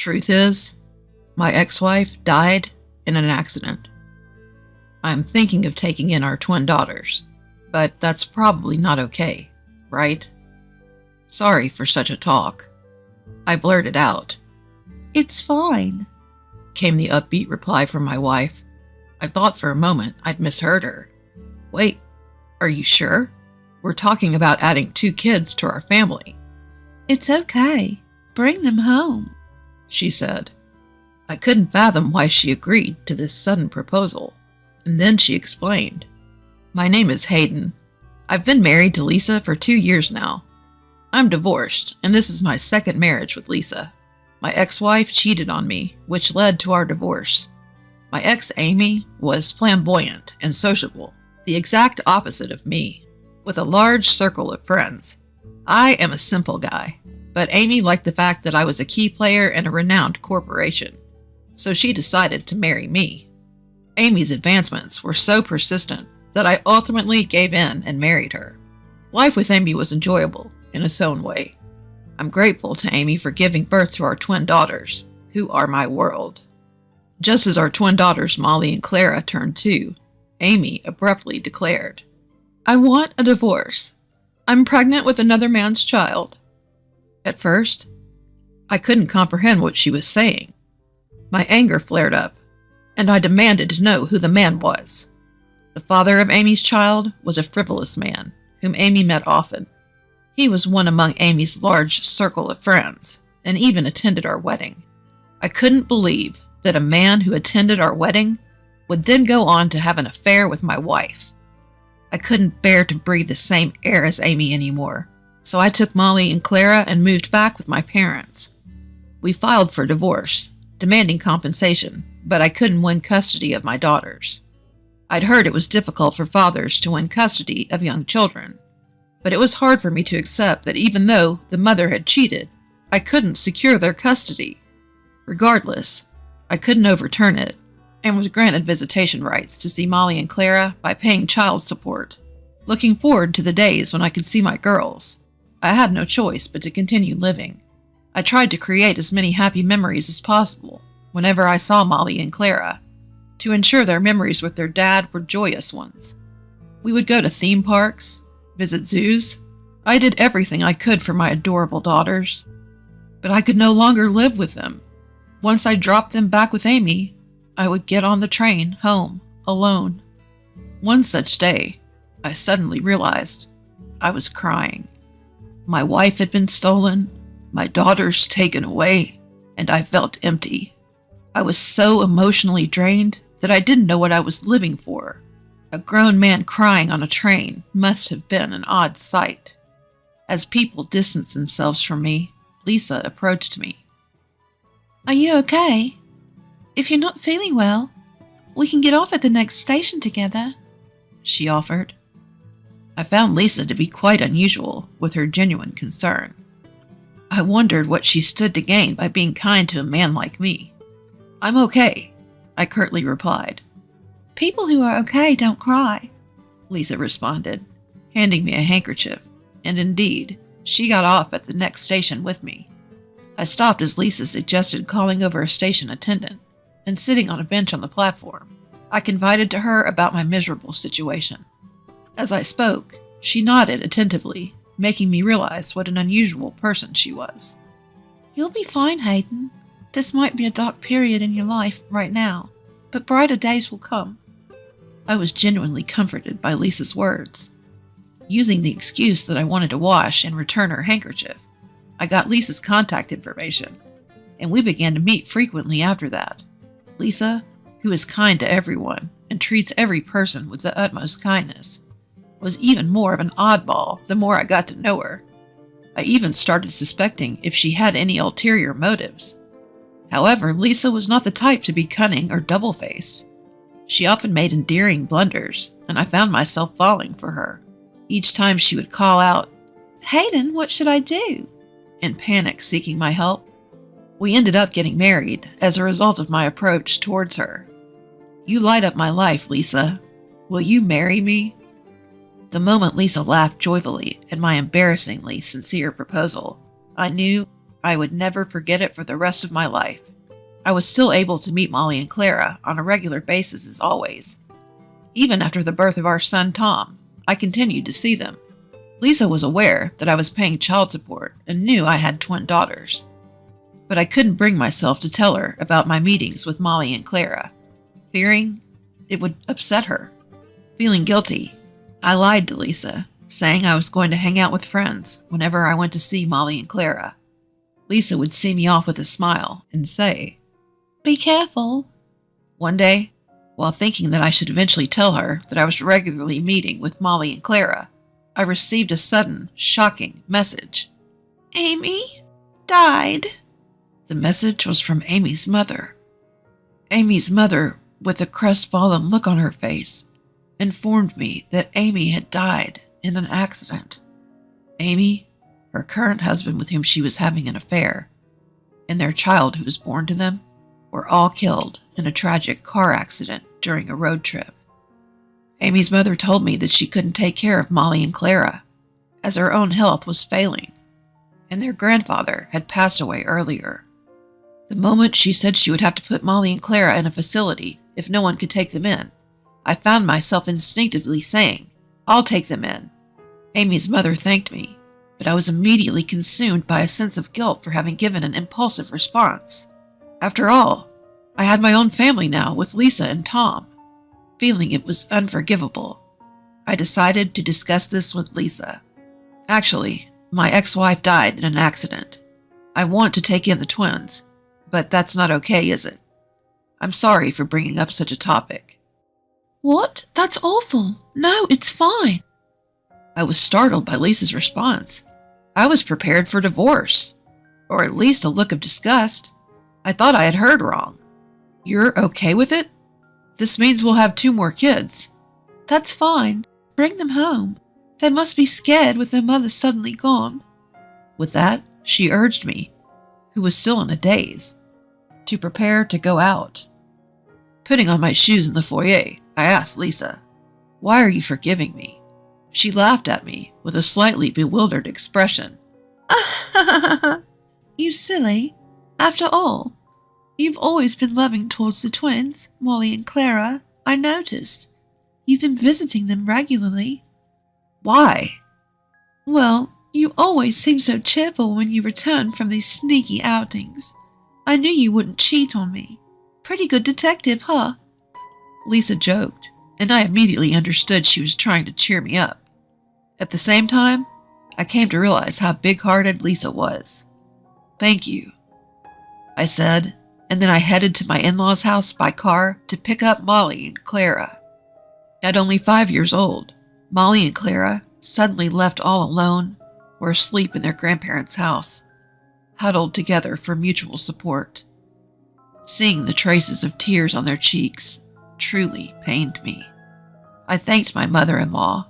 Truth is, my ex-wife died in an accident. I'm thinking of taking in our twin daughters, but that's probably not okay, right? Sorry for such a talk. I blurted out. It's fine, Came the upbeat reply from my wife. I thought for a moment I'd misheard her. Wait, are you sure? We're talking about adding 2 kids to our family, It's okay. Bring them home, she said. I couldn't fathom why she agreed to this sudden proposal, and then she explained. My name is Hayden. I've been married to Lisa for 2 years now. I'm divorced, and this is my second marriage with Lisa. My ex-wife cheated on me, which led to our divorce. My ex, Amy, was flamboyant and sociable, the exact opposite of me, with a large circle of friends. I am a simple guy, but Amy liked the fact that I was a key player in a renowned corporation, so she decided to marry me. Amy's advancements were so persistent that I ultimately gave in and married her. Life with Amy was enjoyable in its own way. I'm grateful to Amy for giving birth to our twin daughters, who are my world. Just as our twin daughters Molly and Clara turned 2, Amy abruptly declared, I want a divorce. I'm pregnant with another man's child. At first, I couldn't comprehend what she was saying. My anger flared up, and I demanded to know who the man was. The father of Amy's child was a frivolous man, whom Amy met often. He was one among Amy's large circle of friends, and even attended our wedding. I couldn't believe that a man who attended our wedding would then go on to have an affair with my wife. I couldn't bear to breathe the same air as Amy anymore, so I took Molly and Clara and moved back with my parents. We filed for divorce, demanding compensation, but I couldn't win custody of my daughters. I'd heard it was difficult for fathers to win custody of young children, but it was hard for me to accept that even though the mother had cheated, I couldn't secure their custody. Regardless, I couldn't overturn it, and was granted visitation rights to see Molly and Clara by paying child support, looking forward to the days when I could see my girls. I had no choice but to continue living. I tried to create as many happy memories as possible whenever I saw Molly and Clara, to ensure their memories with their dad were joyous ones. We would go to theme parks, visit zoos. I did everything I could for my adorable daughters, but I could no longer live with them. Once I dropped them back with Amy, I would get on the train home alone. One such day, I suddenly realized I was crying. My wife had been stolen, my daughters taken away, and I felt empty. I was so emotionally drained that I didn't know what I was living for. A grown man crying on a train must have been an odd sight. As people distanced themselves from me, Lisa approached me. Are you okay? If you're not feeling well, we can get off at the next station together, she offered. I found Lisa to be quite unusual with her genuine concern. I wondered what she stood to gain by being kind to a man like me. I'm okay, I curtly replied. People who are okay don't cry, Lisa responded, handing me a handkerchief, and indeed, she got off at the next station with me. I stopped as Lisa suggested calling over a station attendant, and sitting on a bench on the platform, I confided to her about my miserable situation. As I spoke, she nodded attentively, making me realize what an unusual person she was. You'll be fine, Hayden. This might be a dark period in your life right now, but brighter days will come. I was genuinely comforted by Lisa's words. Using the excuse that I wanted to wash and return her handkerchief, I got Lisa's contact information, and we began to meet frequently after that. Lisa, who is kind to everyone and treats every person with the utmost kindness, was even more of an oddball the more I got to know her. I even started suspecting if she had any ulterior motives. However, Lisa was not the type to be cunning or double-faced. She often made endearing blunders, and I found myself falling for her. Each time she would call out, Hayden, what should I do? In panic, seeking my help. We ended up getting married as a result of my approach towards her. You light up my life, Lisa. Will you marry me? The moment Lisa laughed joyfully at my embarrassingly sincere proposal, I knew I would never forget it for the rest of my life. I was still able to meet Molly and Clara on a regular basis as always. Even after the birth of our son Tom, I continued to see them. Lisa was aware that I was paying child support and knew I had twin daughters. But I couldn't bring myself to tell her about my meetings with Molly and Clara, fearing it would upset her. Feeling guilty, I lied to Lisa, saying I was going to hang out with friends whenever I went to see Molly and Clara. Lisa would see me off with a smile and say, "Be careful." One day, while thinking that I should eventually tell her that I was regularly meeting with Molly and Clara, I received a sudden, shocking message. "Amy died." The message was from Amy's mother. Amy's mother, with a crestfallen look on her face, informed me that Amy had died in an accident. Amy, her current husband with whom she was having an affair, and their child who was born to them, were all killed in a tragic car accident during a road trip. Amy's mother told me that she couldn't take care of Molly and Clara, as her own health was failing, and their grandfather had passed away earlier. The moment she said she would have to put Molly and Clara in a facility if no one could take them in, I found myself instinctively saying, "I'll take them in." Amy's mother thanked me, but I was immediately consumed by a sense of guilt for having given an impulsive response. After all, I had my own family now with Lisa and Tom. Feeling it was unforgivable, I decided to discuss this with Lisa. Actually, my ex-wife died in an accident. I want to take in the twins, but that's not okay, is it? I'm sorry for bringing up such a topic. "What? That's awful. No, it's fine." I was startled by Lisa's response. I was prepared for divorce, or at least a look of disgust. I thought I had heard wrong. You're okay with it? This means we'll have 2 more kids. "That's fine. Bring them home. They must be scared with their mother suddenly gone." With that, she urged me, who was still in a daze, to prepare to go out. Putting on my shoes in the foyer, I asked Lisa, "Why are you forgiving me?" She laughed at me with a slightly bewildered expression. "You silly. After all, you've always been loving towards the twins, Molly and Clara. I noticed. You've been visiting them regularly." "Why?" "Well, you always seem so cheerful when you return from these sneaky outings. I knew you wouldn't cheat on me. Pretty good detective, huh?" Lisa joked, and I immediately understood she was trying to cheer me up. At the same time, I came to realize how big-hearted Lisa was. "Thank you," I said, and then I headed to my in-laws' house by car to pick up Molly and Clara. At only 5 years old, Molly and Clara, suddenly left all alone, were asleep in their grandparents' house, huddled together for mutual support. Seeing the traces of tears on their cheeks truly pained me. I thanked my mother-in-law,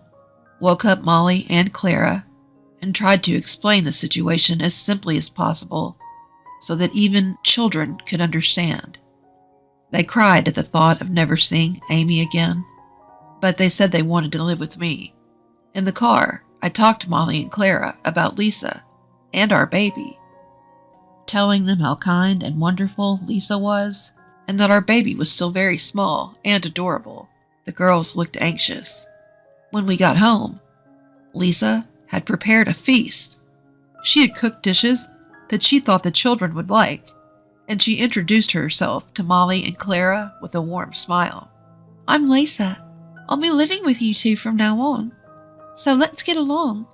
woke up Molly and Clara, and tried to explain the situation as simply as possible so that even children could understand. They cried at the thought of never seeing Amy again, but they said they wanted to live with me. In the car, I talked to Molly and Clara about Lisa and our baby, telling them how kind and wonderful Lisa was, and that our baby was still very small and adorable. The girls looked anxious. When we got home, Lisa had prepared a feast. She had cooked dishes that she thought the children would like, and she introduced herself to Molly and Clara with a warm smile. "I'm Lisa. I'll be living with you 2 from now on. So let's get along.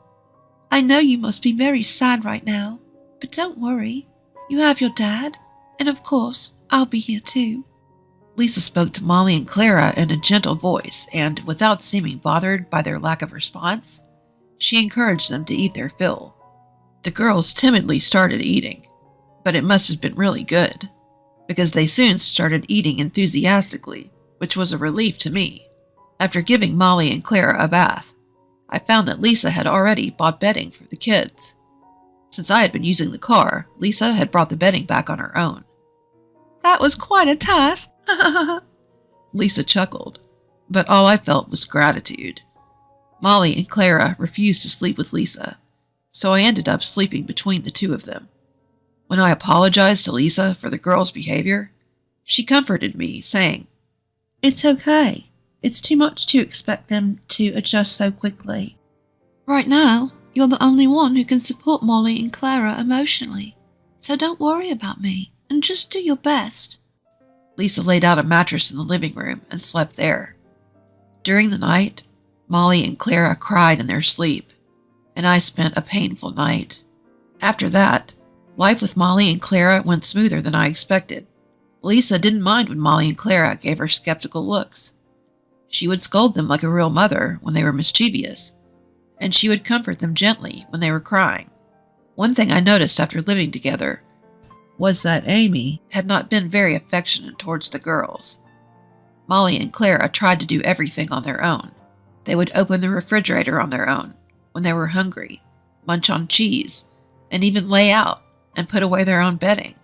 I know you must be very sad right now, but don't worry. You have your dad, and of course, I'll be here too." Lisa spoke to Molly and Clara in a gentle voice, and without seeming bothered by their lack of response, she encouraged them to eat their fill. The girls timidly started eating, but it must have been really good, because they soon started eating enthusiastically, which was a relief to me. After giving Molly and Clara a bath, I found that Lisa had already bought bedding for the kids. Since I had been using the car, Lisa had brought the bedding back on her own. "That was quite a task." Lisa chuckled, but all I felt was gratitude. Molly and Clara refused to sleep with Lisa, so I ended up sleeping between the 2 of them. When I apologized to Lisa for the girls' behavior, she comforted me, saying, "It's okay. It's too much to expect them to adjust so quickly. Right now, you're the only one who can support Molly and Clara emotionally, so don't worry about me and just do your best." Lisa laid out a mattress in the living room and slept there. During the night, Molly and Clara cried in their sleep, and I spent a painful night. After that, life with Molly and Clara went smoother than I expected. Lisa didn't mind when Molly and Clara gave her skeptical looks. She would scold them like a real mother when they were mischievous, and she would comfort them gently when they were crying. One thing I noticed after living together was that Amy had not been very affectionate towards the girls. Molly and Clara tried to do everything on their own. They would open the refrigerator on their own when they were hungry, munch on cheese, and even lay out and put away their own bedding.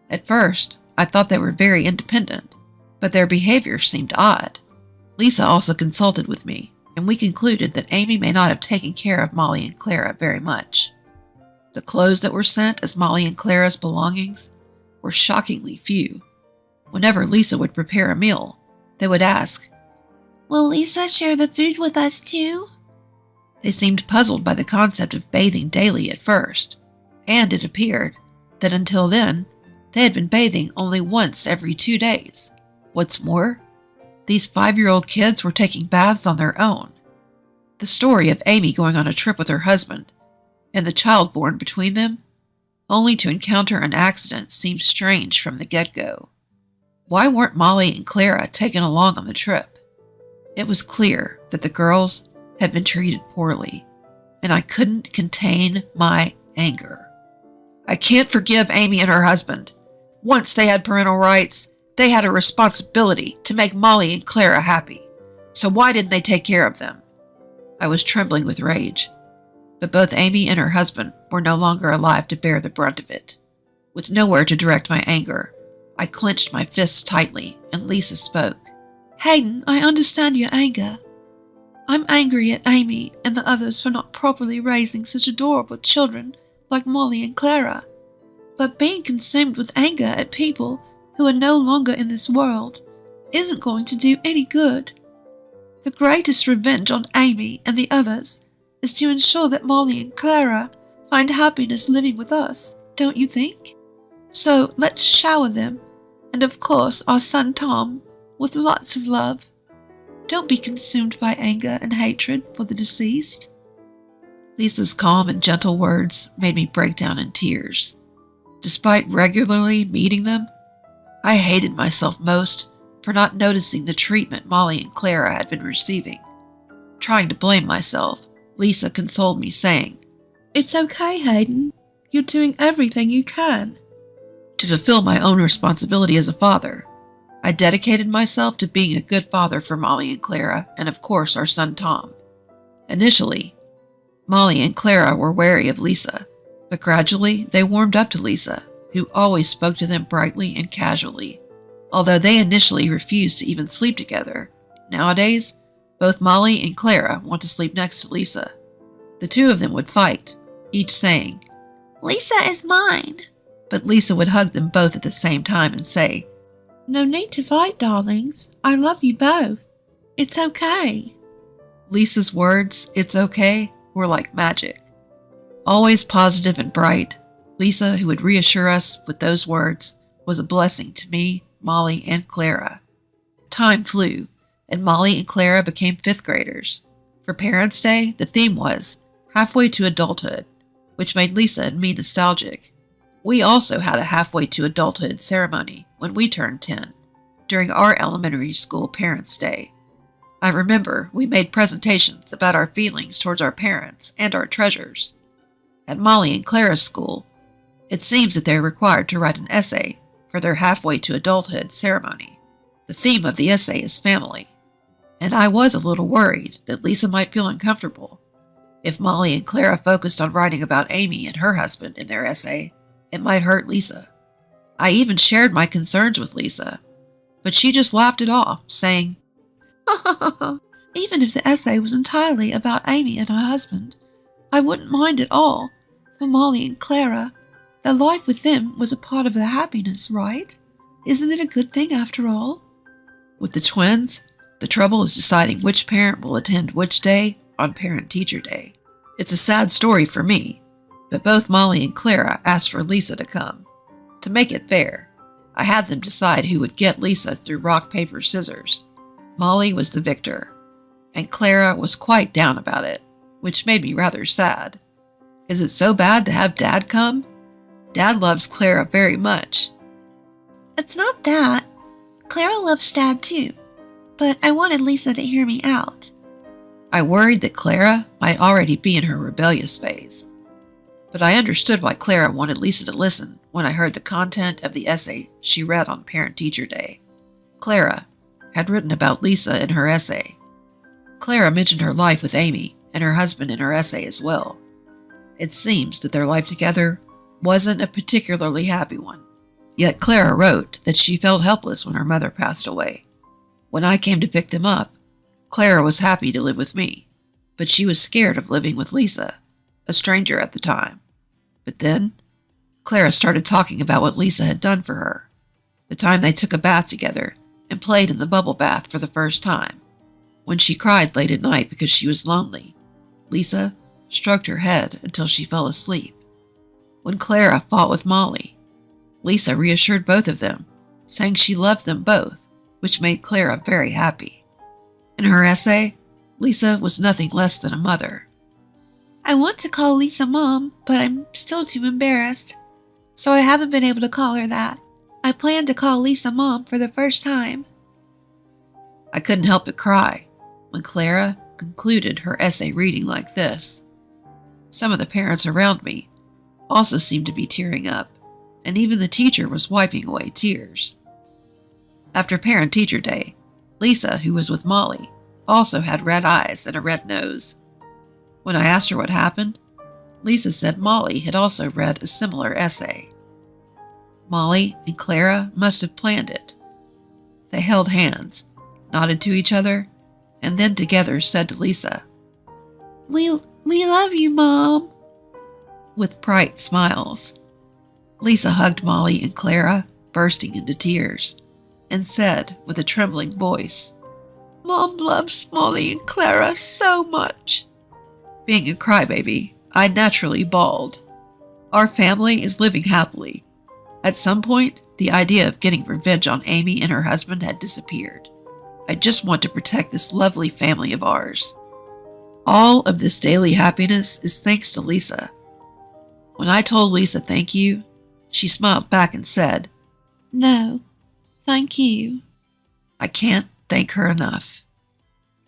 At first, I thought they were very independent, but their behavior seemed odd. Lisa also consulted with me, and we concluded that Amy may not have taken care of Molly and Clara very much. The clothes that were sent as Molly and Clara's belongings were shockingly few. Whenever Lisa would prepare a meal, they would ask, "Will Lisa share the food with us too?" They seemed puzzled by the concept of bathing daily at first, and it appeared that until then, they had been bathing only once every 2 days. What's more, these 5-year-old kids were taking baths on their own. The story of Amy going on a trip with her husband and the child born between them, only to encounter an accident, seemed strange from the get-go. Why weren't Molly and Clara taken along on the trip? It was clear that the girls had been treated poorly, and I couldn't contain my anger. I can't forgive Amy and her husband. Once they had parental rights, they had a responsibility to make Molly and Clara happy. So why didn't they take care of them? I was trembling with rage, but both Amy and her husband were no longer alive to bear the brunt of it. With nowhere to direct my anger, I clenched my fists tightly, and Lisa spoke. "Hayden, I understand your anger. I'm angry at Amy and the others for not properly raising such adorable children like Molly and Clara. But being consumed with anger at people who are no longer in this world isn't going to do any good. The greatest revenge on Amy and the others is to ensure that Molly and Clara find happiness living with us, don't you think? So let's shower them, and of course our son Tom, with lots of love. Don't be consumed by anger and hatred for the deceased." Lisa's calm and gentle words made me break down in tears. Despite regularly meeting them, I hated myself most for not noticing the treatment Molly and Clara had been receiving. Trying to blame myself, Lisa consoled me, saying, "It's okay, Hayden. You're doing everything you can." To fulfill my own responsibility as a father, I dedicated myself to being a good father for Molly and Clara, and of course our son Tom. Initially, Molly and Clara were wary of Lisa, but gradually they warmed up to Lisa, who always spoke to them brightly and casually. Although they initially refused to even sleep together, nowadays, both Molly and Clara want to sleep next to Lisa. The two of them would fight, each saying, "Lisa is mine." But Lisa would hug them both at the same time and say, "No need to fight, darlings. I love you both. It's okay." Lisa's words, "It's okay," were like magic. Always positive and bright, Lisa, who would reassure us with those words, was a blessing to me, Molly, and Clara. Time flew, and Molly and Clara became 5th graders. For Parents' Day, the theme was Halfway to Adulthood, which made Lisa and me nostalgic. We also had a halfway to adulthood ceremony when we turned 10, during our elementary school Parents' Day. I remember we made presentations about our feelings towards our parents and our treasures. At Molly and Clara's school, it seems that they're required to write an essay for their halfway to adulthood ceremony. The theme of the essay is family, and I was a little worried that Lisa might feel uncomfortable. If Molly and Clara focused on writing about Amy and her husband in their essay, it might hurt Lisa. I even shared my concerns with Lisa, but she just laughed it off, saying, "Even if the essay was entirely about Amy and her husband, I wouldn't mind at all. For Molly and Clara, The life with them was a part of the happiness, right? Isn't it a good thing after all? With the twins, the trouble is deciding which parent will attend which day on Parent-Teacher Day. It's a sad story for me, but both Molly and Clara asked for Lisa to come. To make it fair, I had them decide who would get Lisa through rock, paper, scissors. Molly was the victor, and Clara was quite down about it, which made me rather sad. Is it so bad to have Dad come? Dad loves Clara very much. It's not that. Clara loves Dad too, but I wanted Lisa to hear me out. I worried that Clara might already be in her rebellious phase, but I understood why Clara wanted Lisa to listen when I heard the content of the essay she read on Parent-Teacher Day. Clara had written about Lisa in her essay. Clara mentioned her life with Amy and her husband in her essay as well. It seems that their life together wasn't a particularly happy one. Yet Clara wrote that she felt helpless when her mother passed away. When I came to pick them up, Clara was happy to live with me, but she was scared of living with Lisa, a stranger at the time. But then, Clara started talking about what Lisa had done for her, the time they took a bath together and played in the bubble bath for the first time. When she cried late at night because she was lonely, Lisa stroked her head until she fell asleep. When Clara fought with Molly, Lisa reassured both of them, saying she loved them both, which made Clara very happy. In her essay, Lisa was nothing less than a mother. I want to call Lisa Mom, but I'm still too embarrassed, so I haven't been able to call her that. I plan to call Lisa Mom for the first time. I couldn't help but cry when Clara concluded her essay reading like this. Some of the parents around me also seemed to be tearing up, and even the teacher was wiping away tears. After Parent-Teacher Day, Lisa, who was with Molly, also had red eyes and a red nose. When I asked her what happened, Lisa said Molly had also read a similar essay. Molly and Clara must have planned it. They held hands, nodded to each other, and then together said to Lisa, We love you, Mom," with bright smiles. Lisa hugged Molly and Clara, bursting into tears, and said with a trembling voice, "Mom loves Molly and Clara so much." Being a crybaby, I naturally bawled. Our family is living happily. At some point, the idea of getting revenge on Amy and her husband had disappeared. I just want to protect this lovely family of ours. All of this daily happiness is thanks to Lisa. When I told Lisa thank you, she smiled back and said, "No, thank you." I can't thank her enough.